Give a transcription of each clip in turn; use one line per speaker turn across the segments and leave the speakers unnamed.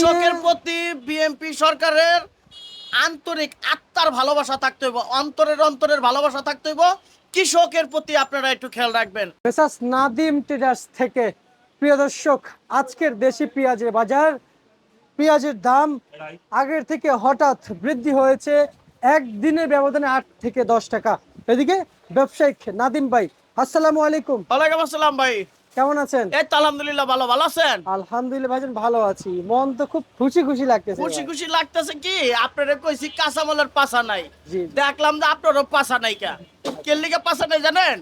কৃষকের প্রতি বিএনপি সরকারের আন্তরিক আত্মার ভালোবাসা থাকতে হইব, অন্তরের ভালোবাসা থাকতে হইব। কৃষকের প্রতি আপনারা একটু খেয়াল রাখবেন।
মেসার্স নাদিম ট্রেডার্স থেকে প্রিয় দর্শক, আজকের দেশি পেঁয়াজের বাজার, পেঁয়াজের দাম আগের থেকে হঠাৎ বৃদ্ধি হয়েছে একদিনের ব্যবধানে 8 থেকে 10 টাকা। এদিকে ব্যবসায়িক নাদিম ভাই, আসসালামু আলাইকুম।
ওয়ালাইকুম আসসালাম ভাই,
কেমন আছেন?
এই তো আলহামদুলিল্লাহ, ভালো আছেন?
আলহামদুলিল্লাহ ভাইজান, ভালো আছি। মন তো খুব খুশি খুশি লাগতেছে
খুশি
ভাই।
খুশি লাগতেছে কি, আপনারা কইছি কাঁচামালের পাশা নাই,
জি, জি।
দেখলাম যে আপনারও পাশা নাই। কে লিগে পাশা নাই জানেন?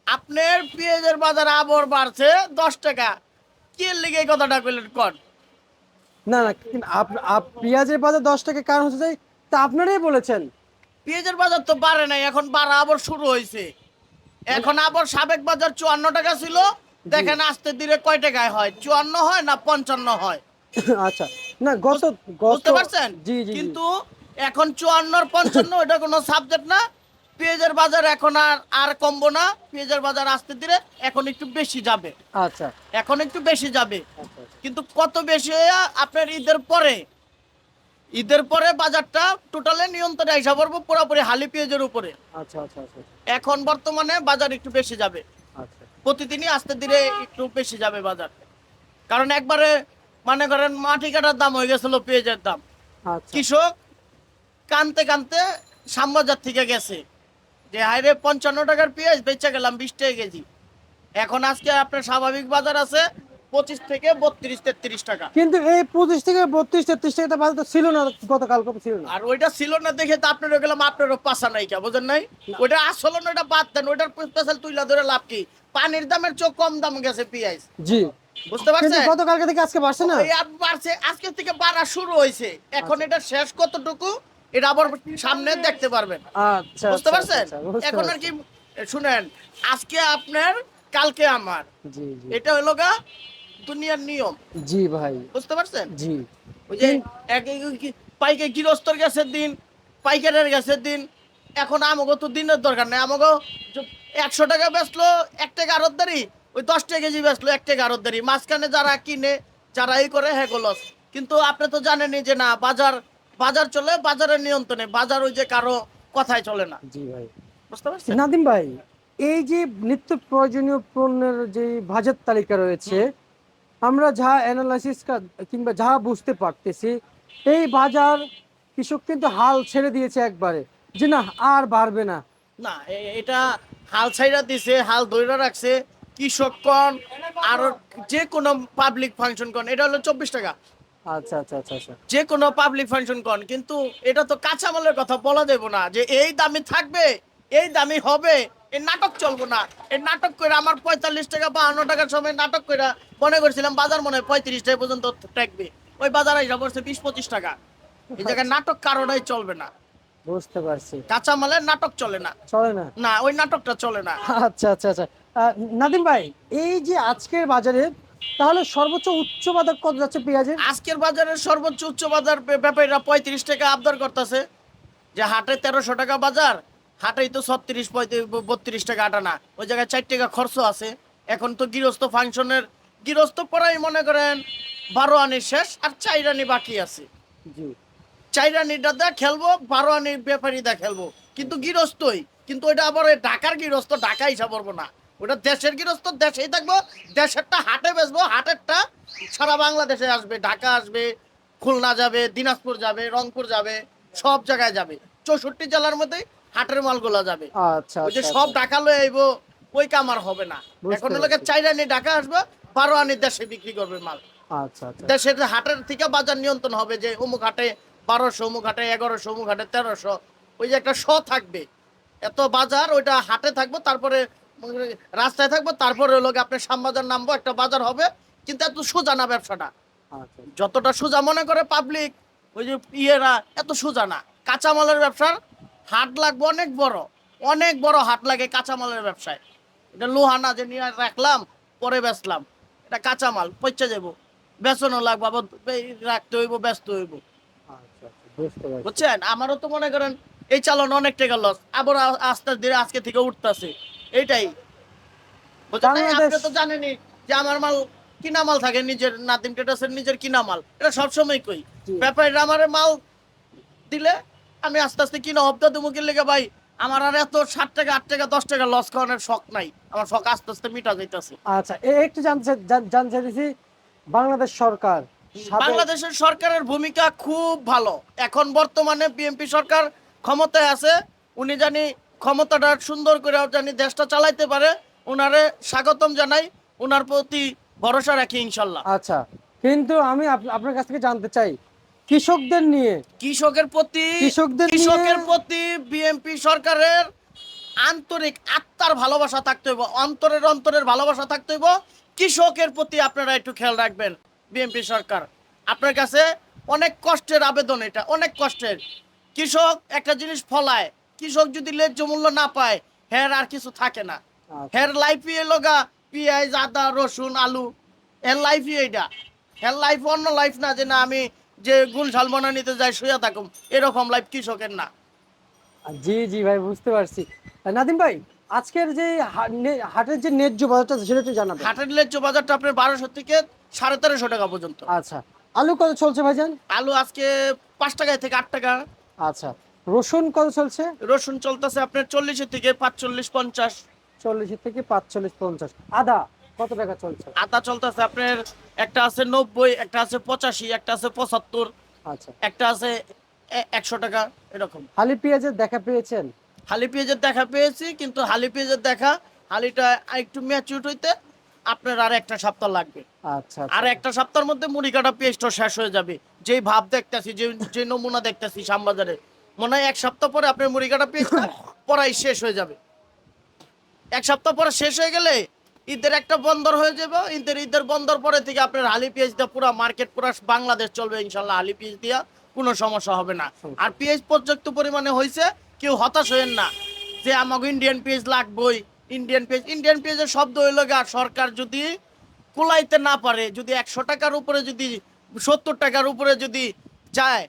আপনার পেঁয়াজের বাজার আবার বাড়ছে 10 টাকা। কে লিগে এই কথাটা কইলেন কোন?
না না, কিন্তু পেঁয়াজের বাজার 10 টাকা কারণ হচ্ছে যে তা আপনারাই বলেছেন।
পেঁয়াজের বাজার তো বাড়ে নাই, এখন বাড়া আবার শুরু হয়েছে। এখন আবার সাবেক বাজার 54 টাকা ছিল, দেখেন আস্তে ধীরে কয় টাকায় হয়, 54 হয় না 55 হয়।
আচ্ছা, না গত গত
বুঝতে পারছেন?
জি জি জি।
কিন্তু এখন 54 আর 55 ওটা কোনো সাবজেক্ট না। পেঁয়াজের বাজার এখন আর আর কমবো না, পেঁয়াজের বাজার আস্তে ধীরে এখন একটু বেশি যাবে,
আচ্ছা
এখন একটু বেশি যাবে।
আচ্ছা আচ্ছা।
কিন্তু কত বেশি আপনার ঈদের পরে বাজারটা টোটালে নিয়ন্ত্রণে হিসাব করবো পুরোপুরি হালি পেঁয়াজের উপরে।
আচ্ছা আচ্ছা আচ্ছা
এখন বর্তমানে বাজার একটু বেশি যাবে,
আচ্ছা
প্রতিদিনই আস্তে ধীরে একটু বেশি যাবে বাজার। কারণ একবারে মনে করেন মাটি কাটার দাম হয়ে গেছিল পেঁয়াজের দাম।
আচ্ছা।
কৃষক কানতে কানতে শ্যামবাজার থেকে গেছে যে হাইরে 55 টাকার পেঁয়াজ বেচে গেলাম 20 টাকা কেজি। এখন আজকে আপনার স্বাভাবিক বাজার আছে 25 থেকে 32-33 টাকা।
কিন্তু এই 25 থেকে 32-33 টাকা বাজার তো ছিল না, গতকাল কত ছিল না।
আর ওইটা ছিল না দেখে তো আপনার গেলাম, আপনারও পাশা নাই কে বোঝেন নাই? ওইটা আসলে না, ওইটা বাদ দেন, ওইটার স্পেশাল তুইলা ধরে লাভ কি? পানির দামের চোখ কম দাম গেছে পেঁয়াজ,
জি।
বুঝতে
কিন্তু
পারছেন?
গতকালকে থেকে আজকে বাড়ছে না।
এই আপ বাড়ছে, আজকে থেকে বাড়া শুরু হয়েছে। এখন
আচ্ছা।
এটা শেষ কতটুকু এটা আবার সামনে দেখতে পারবেন,
আচ্ছা
বুঝতে
আচ্ছা
পারছেন?
আচ্ছা, বুঝতে
এখন আর
পারছি।
কি শুনেন, আজকে আপনার কালকে আমার,
জি জি
এটা হলো গা দুনিয়ার নিয়ম,
জি ভাই।
বুঝতে পারছেন?
জি।
ওই যে পাইকে গৃহস্থর গ্যাসের দিন, পাইকারের গ্যাসের দিন। এখন আমাকে তো দিনের দরকার নেই, আমাকে 100 টাকা বেচলো 1 টাকা আড়তদারি, ওই 10 টাকা কেজি বেচলো 1 টাকা আড়তদারি, মাঝখানে যারা কিনে যারা এই করে হ্যাঁ গোলস। কিন্তু আপনি তো জানেনই যে না, বাজার বাজার চলে বাজারের নিয়ন্ত্রণে, বাজার ওই যে কারো কথাই চলে না,
জি ভাই।
বুঝতে পারছেন?
নাদিম ভাই, এই যে নিত্য প্রয়োজনীয় পণ্যের যে বাজার তালিকা রয়েছে, আমরা যা অ্যানালাইসিস কিংবা যা বুঝতে পারতেছি, এই বাজার কৃষক কিন্তু হাল ছেড়ে দিয়েছে একবারে, যে না আর বাড়বে না।
না এটা হাল ছাইরা দিছে, হাল ধইরা রাখছে। কৃষক কন আর যে কোনো পাবলিক ফাংশন কন, এটা হলো 24 টাকা।
আচ্ছা আচ্ছা আচ্ছা আচ্ছা।
যে কোনো পাবলিক ফাংশন কন, কিন্তু এটা তো কাঁচামালের কথা বলা যাবে না যে এই দামে থাকবে, এই দামে হবে। এই নাটক চলবো না। এই নাটক করে আমার 45 টাকা 52 টাকার সময় নাটক করে মনে করছিলাম বাজার মনে হয় 35 টাকা পর্যন্ত থাকবে, ওই বাজার হিসাব করছে 20-25 টাকা। এই জায়গায় নাটক কারোটাই চলবে না,
বুঝতে পারছি।
কাঁচামালের নাটক চলে না।
চলে না।
না, ওই নাটকটা চলে না।
আচ্ছা আচ্ছা আচ্ছা। নাদিম ভাই, এই যে আজকের বাজারে তাহলে সর্বোচ্চ উচ্চ বাজার কত যাচ্ছে পেঁয়াজের?
আজকের বাজারের সর্বোচ্চ উচ্চ বাজার ব্যাপারীরা 35 টাকা আবদার করতেছে, যে হাটে 1300 টাকা বাজার, হাটেই তো 36-32 টাকা আটা না, ওই জায়গায় 4 টাকা খরচ আছে। এখন তো গৃহস্থ ফাংশনের গৃহস্থ পড়াই মনে করেন 12 আনি শেষ আর 4 আনি বাকি আছে।
জি।
4 আনিটা দা খেলবো, 12 আনি ব্যাপারী দা খেলবো, কিন্তু গৃহস্থই। কিন্তু ওইটা আবার ওই ঢাকার গৃহস্থ ঢাকা হিসাব করবো না, ওটা দেশের গৃহস্থ দেশেই থাকবো। দেশেরটা হাটে বেচবো, হাটেরটা সারা বাংলাদেশে আসবে, ঢাকা আসবে, খুলনা যাবে, দিনাজপুর যাবে, রংপুর যাবে, সব জায়গায় যাবে। 64 জেলার মধ্যে হাটের মালগুলা যাবে।
আচ্ছা
ওই যে
আচ্ছা
সব
আচ্ছা।
ঢাকা লয়ে আইবো, ওই কামার হবে না।
বুঝতে
এখন লোকে
পারছি।
4 আনি ঢাকা আসবে, 12 আনি দেশে বিক্রি করবে মাল।
আচ্ছা আচ্ছা।
দেশের হাটের থেকে বাজার নিয়ন্ত্রণ হবে, যে অমুক হাটে 1200, অমুক হাটে 1100, অমুক হাটে 1300। ওই যে একটা থাকবে, এত বাজার ওইটা হাটে থাকবো, তারপরে রাস্তায় থাকবো, তারপরে লোক আপনার শ্যামবাজার নামবো, একটা বাজার হবে। কিন্তু এত সোজা না ব্যবসাটা,
আচ্ছা
যতটা সোজা মনে করে পাবলিক ওই যে ইয়েরা, এত সোজা না। কাঁচামালের ব্যবসার হাট লাগবে অনেক বড়, অনেক বড় হাট লাগে কাঁচামালের ব্যবসায়। এটা লোহা না যে নিয়ে রাখলাম পরে বেচলাম, এটা কাঁচামাল পচে যাবো, বেচনও লাগবে, আবার রাখতে হইব, ব্যস্ত হইব,
আচ্ছা আচ্ছা, বুঝতে পারছি।
বুঝছেন? আমারও তো মনে করেন এই চালান অনেক টাকা লস, আবার আস্তে ধীরে আজকে থেকে উঠতেছে, এইটাই বুঝছেন? নাই
বাংলাদেশ।
আপনি তো জানেনই যে আমার মাল কিনা মাল থাকে, নিজের নাদিম ট্রেডার্সের নিজের কিনা মাল, এটা সবসময় কই।
জি।
ব্যাপারীরা আমারে মাল দিলে আমি আস্তে আস্তে কিনা হপ্তা দেবো, কিনলে ভাই আমার আর এত 60 টাকা 8 টাকা 10 টাকা লস খাওয়ানোর শখ নাই, আমার শখ আস্তে আস্তে মিটা যাইতেছে।
আচ্ছা, একটু জানতে চাইছি, বাংলাদেশ সরকার
বাংলাদেশের সরকারের ভূমিকা খুব ভালো। এখন বর্তমানে বিএনপি সরকার ক্ষমতায় আছে, উনি জানি ক্ষমতাটা সুন্দর করে জানি দেশটা চালাইতে পারে, উনারে স্বাগতম জানাই, উনার প্রতি ভরসা রাখি ইনশাল্লাহ।
আচ্ছা, কিন্তু আমি আপনার কাছ থেকে জানতে চাই কৃষকদের নিয়ে,
কৃষকের প্রতি
কৃষকদের
কৃষকের
নিয়ে-
প্রতি বিএনপি সরকারের আন্তরিক আত্মার ভালোবাসা থাকতে হইব, অন্তরের ভালোবাসা থাকতে হইব। কৃষকের প্রতি আপনারা একটু খেয়াল রাখবেন। বিএনপি সরকার আপনার কাছে অনেক কষ্টের আবেদন, এটা অনেক কষ্টের। কৃষক একটা জিনিস ফলায়, কৃষক যদি ন্যায্য মূল্য না পায়, হের আর কিছু থাকে না।
আচ্ছা,
হের লাইফই লগা পেঁয়াজ, আদা, রসুন, আলু, হের লাইফই এইটা। হের লাইফ অন্য লাইফ না, যে না আমি যে গুল ঝালমনা নিতে যাই শুয়ে থাকুম, এরকম লাইফ কৃষকের না।
জি জি ভাই, বুঝতে পারছি। নাদিম ভাই, আজকের যে হাটের যে ন্যায্য বাজারটা আছে, সেটা একটু জানাবেন।
হাটের ন্যায্য বাজারটা আপনার 1200 থেকে 1350 টাকা পর্যন্ত।
আচ্ছা, আলু কত চলছে ভাইজান?
আলু আজকে 5 টাকা থেকে 8 টাকা।
আচ্ছা, রসুন কত চলছে?
রসুন চলতেছে আপনার 40 থেকে 45 50।
40 থেকে 45 50। আদা কত টাকা চলছে?
আদা চলতেছে আপনার একটা আছে 90, একটা আছে 85, একটা আছে 75,
আচ্ছা,
একটা আছে 100 টাকা এরকম।
হালি পেঁয়াজের দেখা পেয়েছেন?
হালি পেঁয়াজের দেখা পেয়েছি, কিন্তু হালি পেঁয়াজের দেখা, হালিটা একটু ম্যাচিউর হইতে আপনার আর একটা সপ্তাহ লাগবে।
আচ্ছা
আর
আচ্ছা,
একটা সপ্তাহের মধ্যে মুড়ি কাটা পেস্টও শেষ হয়ে যাবে। যেই ভাব দেখতেছি, যে নমুনা দেখতেছি শ্যামবাজারে, মনে হয় এক সপ্তাহ পরে আপনার মুড়ি কাটা পেস্ট পরাই শেষ হয়ে যাবে। এক সপ্তাহ পরে শেষ হয়ে গেলে ঈদের একটা বন্দর হয়ে যাবে। ঈদের বন্দর পরে থেকে আপনার হালি পেঁয়াজ দিয়ে পুরো মার্কেট, পুরো বাংলাদেশ চলবে ইনশাল্লাহ হালি পেঁয়াজ দিয়া, কোনো সমস্যা হবে না। আর পেঁয়াজ পর্যাপ্ত পরিমাণে হয়েছে, কেউ হতাশ হয়েন না যে আমাকে ইন্ডিয়ান পেঁয়াজ লাগবেই। ইন্ডিয়ান পেঁয়াজের শব্দ হইল গা, সরকার যদি কুলাইতে না পারে, যদি 100 টাকার উপরে, যদি 70 টাকার উপরে যদি যায়,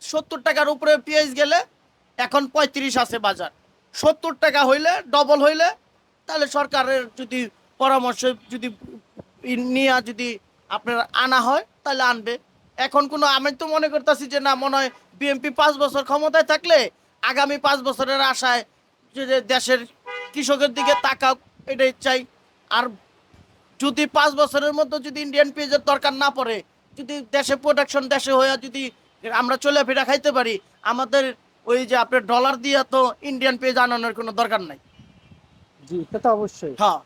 70 টাকার উপরে পেঁয়াজ গেলে, এখন 35 আছে বাজার, 70 টাকা হইলে, ডবল হইলে, তাহলে সরকারের যদি পরামর্শ যদি নিয়ে যদি আপনার আনা হয়, তাহলে আনবে। এখন কোনো, আমি তো মনে করতেছি যে না, মনে হয় বিএনপি 5 বছর ক্ষমতায় থাকলে আগামী 5 বছরের আশায় যে দেশের কৃষকের দিকে তাকাও, এটাই চাই। আর যদি 5 বছরের মধ্যে যদি ইন্ডিয়ান পেঁয়াজের দরকার না পড়ে, যদি দেশে প্রোডাকশন দেশে হয়ে যদি আমরা চলে ফেরা খাইতে পারি, আমাদের ওই যে আপনার ডলার দিয়ে তো ইন্ডিয়ান পেঁয়াজ আনানোর কোনো দরকার নাই।
জি, তা তো অবশ্যই,
হ্যাঁ,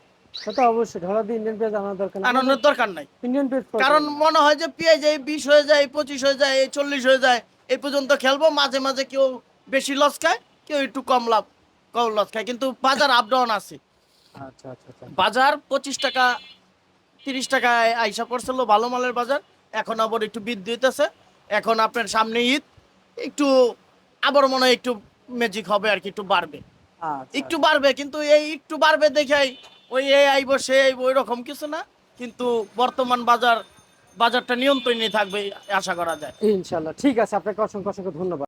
তা তো অবশ্যই, ঢালা দিয়ে ইন্ডিয়ান পেঁয়াজ আনার দরকার নেই,
আনানোর দরকার নাই।
ইন্ডিয়ান পেঁয়াজ
কারণ মনে হয় যে পেঁয়াজ এই 20 হয়ে যায়, 25 হয়ে যায়, 40 হয়ে যায়, এই পর্যন্ত খেলবো। মাঝে মাঝে কেউ বেশি লস খায়, কেউ একটু কম লস খায়, কিন্তু বাজার আপ ডাউন আছে।
আচ্ছা আচ্ছা আচ্ছা,
বাজার 25 টাকা 30 টাকায় আইসা পড়ছিল ভালো মালের বাজার, এখন আবার একটু বৃদ্ধি হইতেছে। এখন আপনার সামনে ঈদ, একটু আবার মনে হয় একটু ম্যাজিক হবে আর কি, একটু বাড়বে,
আচ্ছা,
একটু বাড়বে। কিন্তু এই একটু বাড়বে দেখাই ওই এ আইব সে আইব ওই রকম কিছু না। কিন্তু বর্তমান বাজারটা নিয়ন্ত্রণে থাকবে আশা করা যায়।
ইনশাল্লাহ। ঠিক আছে, আপনাকে অসংখ্য অসংখ্য ধন্যবাদ।